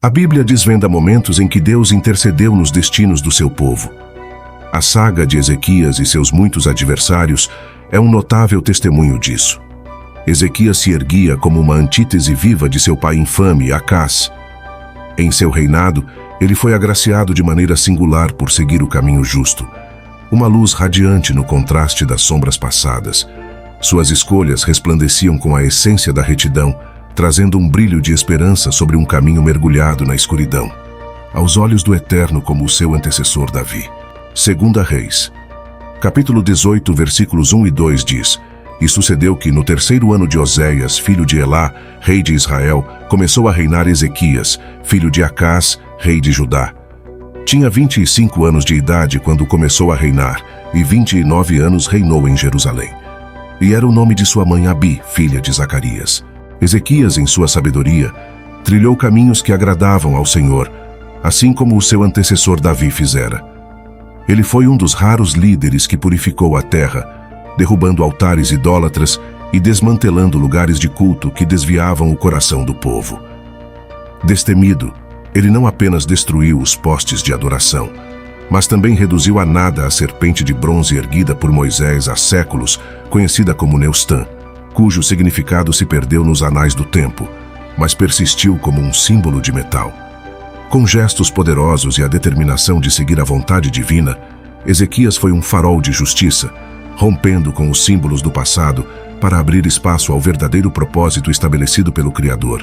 A Bíblia desvenda momentos em que Deus intercedeu nos destinos do seu povo. A saga de Ezequias e seus muitos adversários é um notável testemunho disso. Ezequias se erguia como uma antítese viva de seu pai infame, Acás. Em seu reinado, ele foi agraciado de maneira singular por seguir o caminho justo, uma luz radiante no contraste das sombras passadas. Suas escolhas resplandeciam com a essência da retidão, trazendo um brilho de esperança sobre um caminho mergulhado na escuridão. Aos olhos do Eterno como o seu antecessor Davi. 2 Reis, capítulo 18, versículos 1 e 2 diz: E sucedeu que no 3º ano de Oséias, filho de Elá, rei de Israel, começou a reinar Ezequias, filho de Acás, rei de Judá. Tinha 25 anos de idade quando começou a reinar, e 29 anos reinou em Jerusalém. E era o nome de sua mãe Abi, filha de Zacarias. Ezequias, em sua sabedoria, trilhou caminhos que agradavam ao Senhor, assim como o seu antecessor Davi fizera. Ele foi um dos raros líderes que purificou a terra, derrubando altares idólatras e desmantelando lugares de culto que desviavam o coração do povo. Destemido, ele não apenas destruiu os postes de adoração, mas também reduziu a nada a serpente de bronze erguida por Moisés há séculos, conhecida como Neustã, cujo significado se perdeu nos anais do tempo, mas persistiu como um símbolo de metal. Com gestos poderosos e a determinação de seguir a vontade divina, Ezequias foi um farol de justiça, rompendo com os símbolos do passado para abrir espaço ao verdadeiro propósito estabelecido pelo Criador.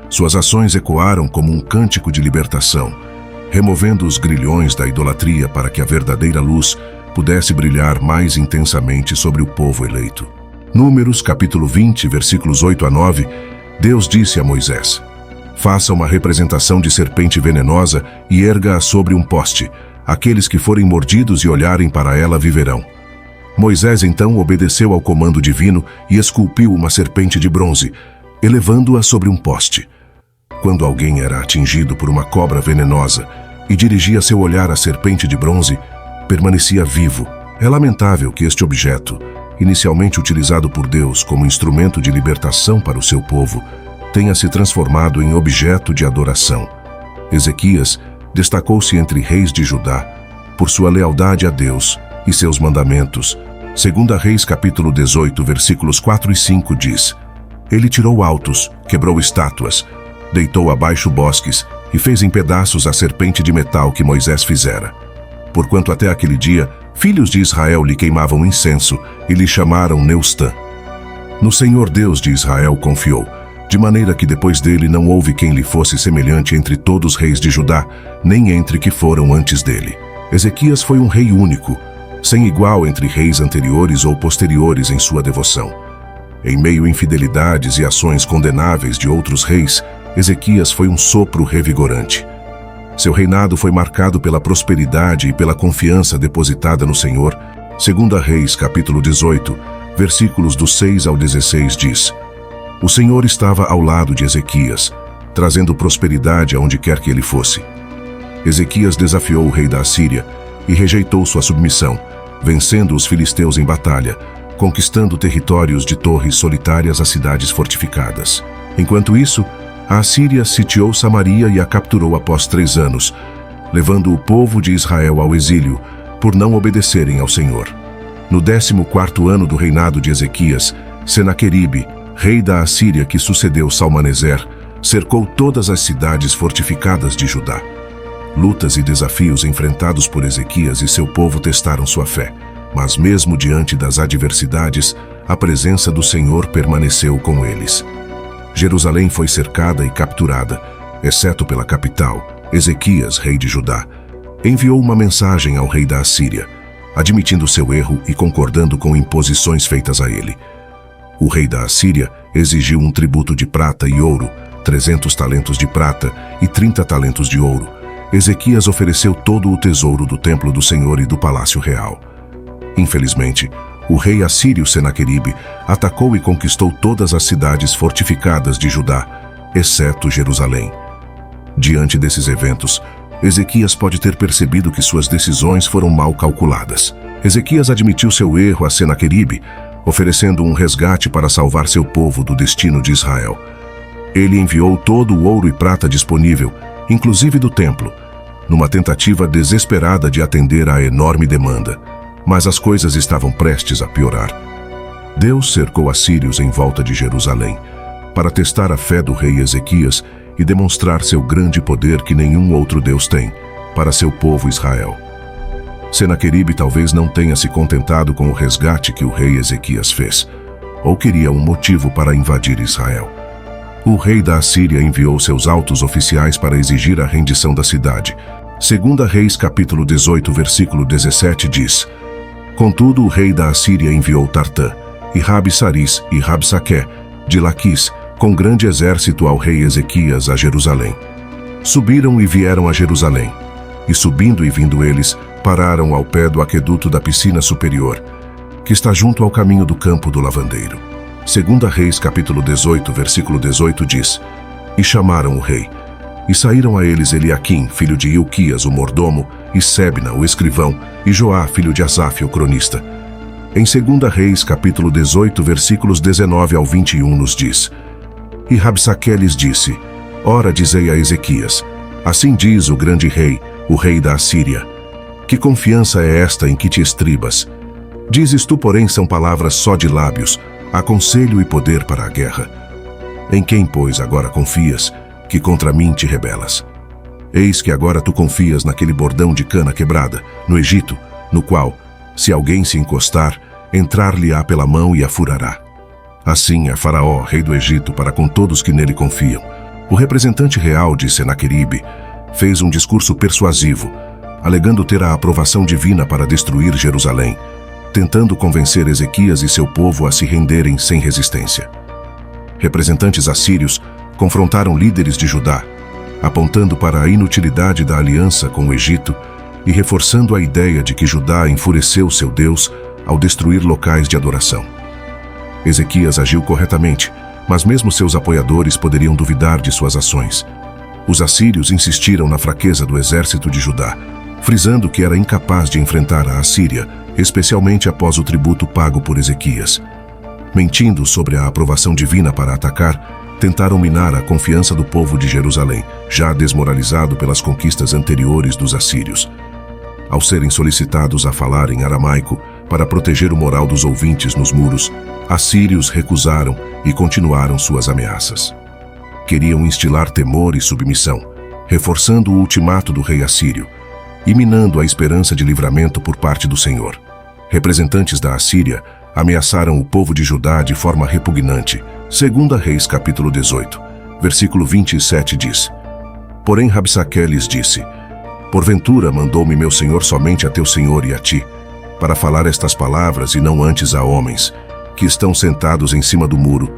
Suas ações ecoaram como um cântico de libertação, removendo os grilhões da idolatria para que a verdadeira luz pudesse brilhar mais intensamente sobre o povo eleito. Números, capítulo 20, versículos 8 a 9, Deus disse a Moisés: Faça uma representação de serpente venenosa e erga-a sobre um poste. Aqueles que forem mordidos e olharem para ela viverão. Moisés então obedeceu ao comando divino e esculpiu uma serpente de bronze, elevando-a sobre um poste. Quando alguém era atingido por uma cobra venenosa e dirigia seu olhar à serpente de bronze, permanecia vivo. É lamentável que este objeto, inicialmente utilizado por Deus como instrumento de libertação para o seu povo, tenha se transformado em objeto de adoração. Ezequias destacou-se entre reis de Judá por sua lealdade a Deus e seus mandamentos. 2 Reis, capítulo 18, versículos 4 e 5 diz: Ele tirou altos, quebrou estátuas, deitou abaixo bosques e fez em pedaços a serpente de metal que Moisés fizera. Porquanto até aquele dia, filhos de Israel lhe queimavam incenso e lhe chamaram Neustã. No Senhor Deus de Israel confiou, de maneira que depois dele não houve quem lhe fosse semelhante entre todos os reis de Judá, nem entre que foram antes dele. Ezequias foi um rei único, sem igual entre reis anteriores ou posteriores em sua devoção. Em meio a infidelidades e ações condenáveis de outros reis, Ezequias foi um sopro revigorante. Seu reinado foi marcado pela prosperidade e pela confiança depositada no Senhor. 2 Reis, capítulo 18, versículos do 6 ao 16 diz: O Senhor estava ao lado de Ezequias, trazendo prosperidade aonde quer que ele fosse. Ezequias desafiou o rei da Assíria e rejeitou sua submissão, vencendo os filisteus em batalha, conquistando territórios de torres solitárias a cidades fortificadas. Enquanto isso, a Assíria sitiou Samaria e a capturou após 3 anos, levando o povo de Israel ao exílio por não obedecerem ao Senhor. No 14º ano do reinado de Ezequias, Senaqueribe, rei da Assíria que sucedeu Salmaneser, cercou todas as cidades fortificadas de Judá. Lutas e desafios enfrentados por Ezequias e seu povo testaram sua fé, mas mesmo diante das adversidades, a presença do Senhor permaneceu com eles. Jerusalém foi cercada e capturada, exceto pela capital. Ezequias, rei de Judá, enviou uma mensagem ao rei da Assíria, admitindo seu erro e concordando com imposições feitas a ele. O rei da Assíria exigiu um tributo de prata e ouro, 300 talentos de prata e 30 talentos de ouro. Ezequias ofereceu todo o tesouro do templo do Senhor e do palácio real. Infelizmente, o rei assírio Senaqueribe atacou e conquistou todas as cidades fortificadas de Judá, exceto Jerusalém. Diante desses eventos, Ezequias pode ter percebido que suas decisões foram mal calculadas. Ezequias admitiu seu erro a Senaqueribe, oferecendo um resgate para salvar seu povo do destino de Israel. Ele enviou todo o ouro e prata disponível, inclusive do templo, numa tentativa desesperada de atender à enorme demanda. Mas as coisas estavam prestes a piorar. Deus cercou assírios em volta de Jerusalém, para testar a fé do rei Ezequias e demonstrar seu grande poder que nenhum outro Deus tem, para seu povo Israel. Senaqueribe talvez não tenha se contentado com o resgate que o rei Ezequias fez, ou queria um motivo para invadir Israel. O rei da Assíria enviou seus altos oficiais para exigir a rendição da cidade. 2 Reis capítulo 18, versículo 17 diz: Contudo, o rei da Assíria enviou Tartã, e Rabi-Saris e Rabsaqué, de Laquis, com grande exército ao rei Ezequias a Jerusalém. Subiram e vieram a Jerusalém, e subindo e vindo eles, pararam ao pé do aqueduto da piscina superior, que está junto ao caminho do campo do lavandeiro. 2 Reis capítulo 18, versículo 18 diz: E chamaram o rei, e saíram a eles Eliaquim, filho de Ilquias, o mordomo, e Sebna, o escrivão, e Joá, filho de Asaf, o cronista. Em 2 Reis capítulo 18, versículos 19 ao 21 nos diz: E Rabsaqué lhes disse: Ora, dizei a Ezequias, assim diz o grande rei, o rei da Assíria: Que confiança é esta em que te estribas? Dizes tu, porém, são palavras só de lábios, há conselho e poder para a guerra. Em quem, pois, agora confias, que contra mim te rebelas? Eis que agora tu confias naquele bordão de cana quebrada, no Egito, no qual, se alguém se encostar, entrar-lhe-á pela mão e a furará. Assim é Faraó, rei do Egito, para com todos que nele confiam. O representante real de Senaqueribe fez um discurso persuasivo, alegando ter a aprovação divina para destruir Jerusalém, tentando convencer Ezequias e seu povo a se renderem sem resistência. Representantes assírios confrontaram líderes de Judá, apontando para a inutilidade da aliança com o Egito e reforçando a ideia de que Judá enfureceu seu Deus ao destruir locais de adoração. Ezequias agiu corretamente, mas mesmo seus apoiadores poderiam duvidar de suas ações. Os assírios insistiram na fraqueza do exército de Judá, frisando que era incapaz de enfrentar a Assíria, especialmente após o tributo pago por Ezequias. Mentindo sobre a aprovação divina para atacar, tentaram minar a confiança do povo de Jerusalém, já desmoralizado pelas conquistas anteriores dos assírios. Ao serem solicitados a falar em aramaico para proteger o moral dos ouvintes nos muros, assírios recusaram e continuaram suas ameaças. Queriam instilar temor e submissão, reforçando o ultimato do rei assírio e minando a esperança de livramento por parte do Senhor. Representantes da Assíria ameaçaram o povo de Judá de forma repugnante. 2 Reis capítulo 18, versículo 27 diz: Porém Rabsaqué lhes disse: Porventura mandou-me meu senhor somente a teu senhor e a ti, para falar estas palavras e não antes a homens, que estão sentados em cima do muro,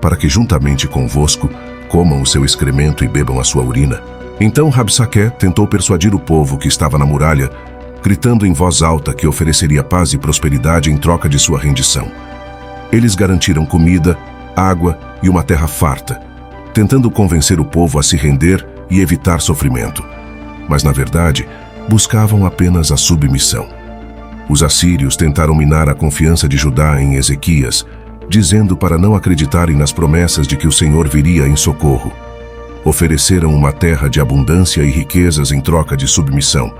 para que juntamente convosco comam o seu excremento e bebam a sua urina? Então Rabsaqué tentou persuadir o povo que estava na muralha, gritando em voz alta que ofereceria paz e prosperidade em troca de sua rendição. Eles garantiram comida, água e uma terra farta, tentando convencer o povo a se render e evitar sofrimento. Mas, na verdade, buscavam apenas a submissão. Os assírios tentaram minar a confiança de Judá em Ezequias, dizendo para não acreditarem nas promessas de que o Senhor viria em socorro. Ofereceram uma terra de abundância e riquezas em troca de submissão,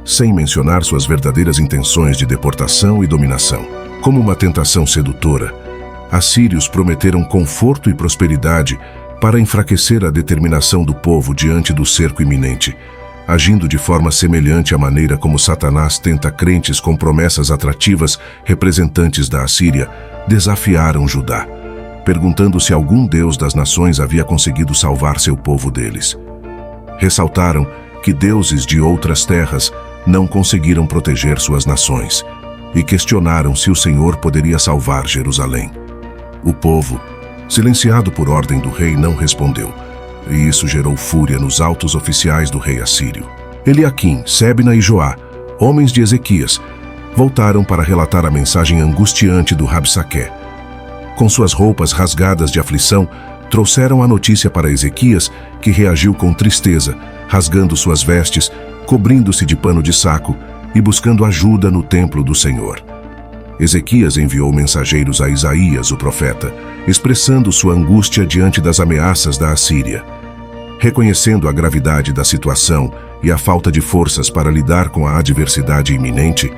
sem mencionar suas verdadeiras intenções de deportação e dominação. Como uma tentação sedutora, assírios prometeram conforto e prosperidade para enfraquecer a determinação do povo diante do cerco iminente, agindo de forma semelhante à maneira como Satanás tenta crentes com promessas atrativas. Representantes da Assíria desafiaram Judá, perguntando se algum Deus das nações havia conseguido salvar seu povo deles. Ressaltaram que deuses de outras terras não conseguiram proteger suas nações e questionaram se o Senhor poderia salvar Jerusalém. O povo, silenciado por ordem do rei, não respondeu, e isso gerou fúria nos altos oficiais do rei assírio. Eliaquim, Sebna e Joá, homens de Ezequias, voltaram para relatar a mensagem angustiante do Rabsaqué. Com suas roupas rasgadas de aflição, trouxeram a notícia para Ezequias, que reagiu com tristeza, rasgando suas vestes, cobrindo-se de pano de saco e buscando ajuda no templo do Senhor. Ezequias enviou mensageiros a Isaías, o profeta, expressando sua angústia diante das ameaças da Assíria. Reconhecendo a gravidade da situação e a falta de forças para lidar com a adversidade iminente,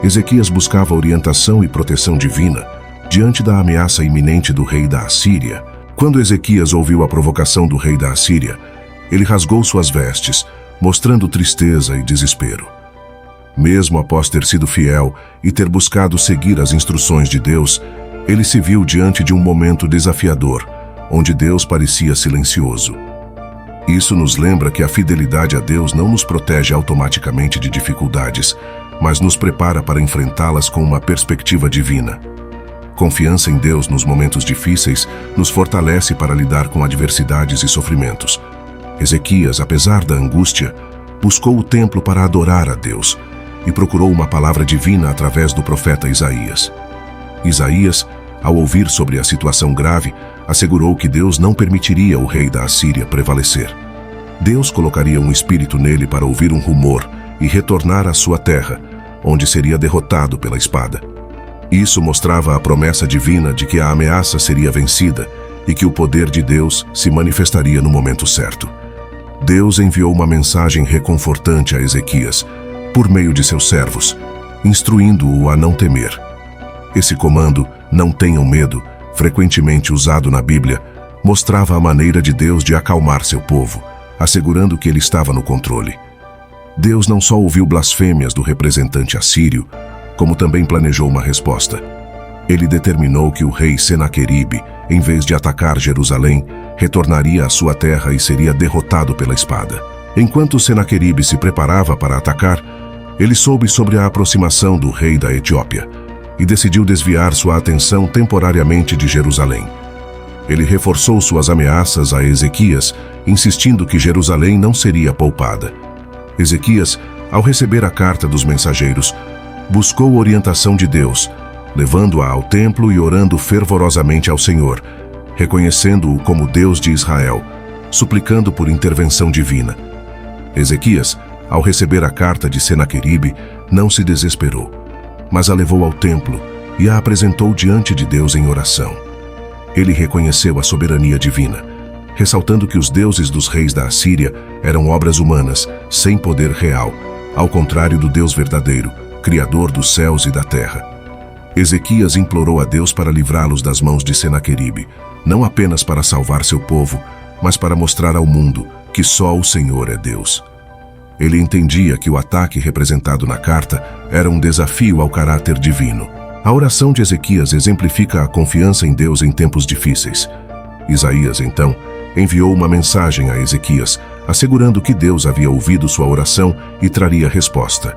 Ezequias buscava orientação e proteção divina diante da ameaça iminente do rei da Assíria. Quando Ezequias ouviu a provocação do rei da Assíria, ele rasgou suas vestes, mostrando tristeza e desespero. Mesmo após ter sido fiel e ter buscado seguir as instruções de Deus, ele se viu diante de um momento desafiador, onde Deus parecia silencioso. Isso nos lembra que a fidelidade a Deus não nos protege automaticamente de dificuldades, mas nos prepara para enfrentá-las com uma perspectiva divina. Confiança em Deus nos momentos difíceis nos fortalece para lidar com adversidades e sofrimentos. Ezequias, apesar da angústia, buscou o templo para adorar a Deus e procurou uma palavra divina através do profeta Isaías. Isaías, ao ouvir sobre a situação grave, assegurou que Deus não permitiria o rei da Assíria prevalecer. Deus colocaria um espírito nele para ouvir um rumor e retornar à sua terra, onde seria derrotado pela espada. Isso mostrava a promessa divina de que a ameaça seria vencida e que o poder de Deus se manifestaria no momento certo. Deus enviou uma mensagem reconfortante a Ezequias, por meio de seus servos, instruindo-o a não temer. Esse comando, não tenham medo, frequentemente usado na Bíblia, mostrava a maneira de Deus de acalmar seu povo, assegurando que ele estava no controle. Deus não só ouviu blasfêmias do representante assírio, como também planejou uma resposta. Ele determinou que o rei Senaqueribe, em vez de atacar Jerusalém, retornaria à sua terra e seria derrotado pela espada. Enquanto Senaqueribe se preparava para atacar, ele soube sobre a aproximação do rei da Etiópia e decidiu desviar sua atenção temporariamente de Jerusalém. Ele reforçou suas ameaças a Ezequias, insistindo que Jerusalém não seria poupada. Ezequias, ao receber a carta dos mensageiros, buscou orientação de Deus, levando-a ao templo e orando fervorosamente ao Senhor, reconhecendo-o como Deus de Israel, suplicando por intervenção divina. Ezequias, ao receber a carta de Senaqueribe, não se desesperou, mas a levou ao templo e a apresentou diante de Deus em oração. Ele reconheceu a soberania divina, ressaltando que os deuses dos reis da Assíria eram obras humanas, sem poder real, ao contrário do Deus verdadeiro, Criador dos céus e da terra. Ezequias implorou a Deus para livrá-los das mãos de Senaqueribe, não apenas para salvar seu povo, mas para mostrar ao mundo que só o Senhor é Deus. Ele entendia que o ataque representado na carta era um desafio ao caráter divino. A oração de Ezequias exemplifica a confiança em Deus em tempos difíceis. Isaías, então, enviou uma mensagem a Ezequias, assegurando que Deus havia ouvido sua oração e traria resposta.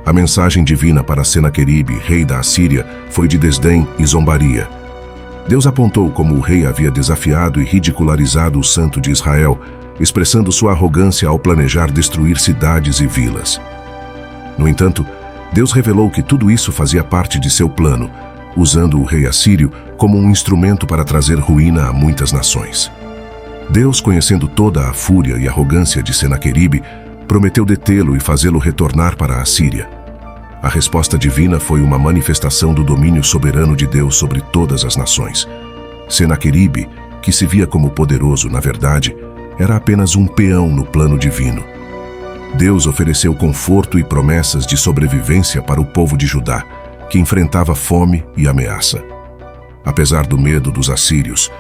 A mensagem divina para Senaqueribe, rei da Assíria, foi de desdém e zombaria. Deus apontou como o rei havia desafiado e ridicularizado o santo de Israel, expressando sua arrogância ao planejar destruir cidades e vilas. No entanto, Deus revelou que tudo isso fazia parte de seu plano, usando o rei assírio como um instrumento para trazer ruína a muitas nações. Deus, conhecendo toda a fúria e arrogância de Senaqueribe, prometeu detê-lo e fazê-lo retornar para a Assíria. A resposta divina foi uma manifestação do domínio soberano de Deus sobre todas as nações. Senaqueribe, que se via como poderoso, na verdade, era apenas um peão no plano divino. Deus ofereceu conforto e promessas de sobrevivência para o povo de Judá, que enfrentava fome e ameaça. Apesar do medo dos assírios,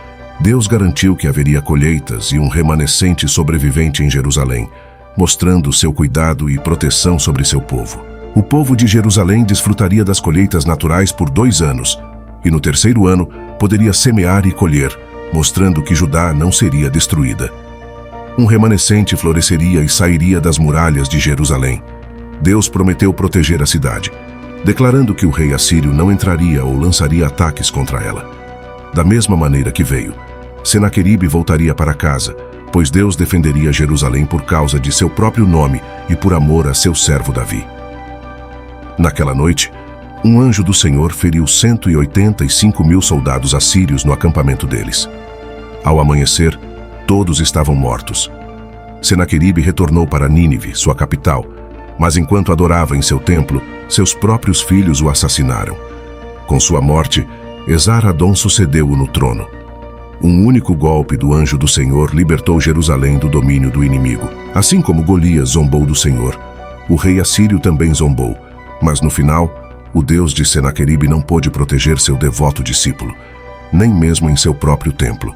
Deus garantiu que haveria colheitas e um remanescente sobrevivente em Jerusalém, mostrando seu cuidado e proteção sobre seu povo. O povo de Jerusalém desfrutaria das colheitas naturais por 2 anos, e no 3º ano poderia semear e colher, mostrando que Judá não seria destruída. Um remanescente floresceria e sairia das muralhas de Jerusalém. Deus prometeu proteger a cidade, declarando que o rei assírio não entraria ou lançaria ataques contra ela. Da mesma maneira que veio, Senaqueribe voltaria para casa, pois Deus defenderia Jerusalém por causa de seu próprio nome e por amor a seu servo Davi. Naquela noite, um anjo do Senhor feriu 185.000 soldados assírios no acampamento deles. Ao amanhecer, todos estavam mortos. Senaqueribe retornou para Nínive, sua capital, mas enquanto adorava em seu templo, seus próprios filhos o assassinaram. Com sua morte, Esar-Adom sucedeu-o no trono. Um único golpe do anjo do Senhor libertou Jerusalém do domínio do inimigo. Assim como Golias zombou do Senhor, o rei assírio também zombou. Mas no final, o Deus de Senaqueribe não pôde proteger seu devoto discípulo, nem mesmo em seu próprio templo.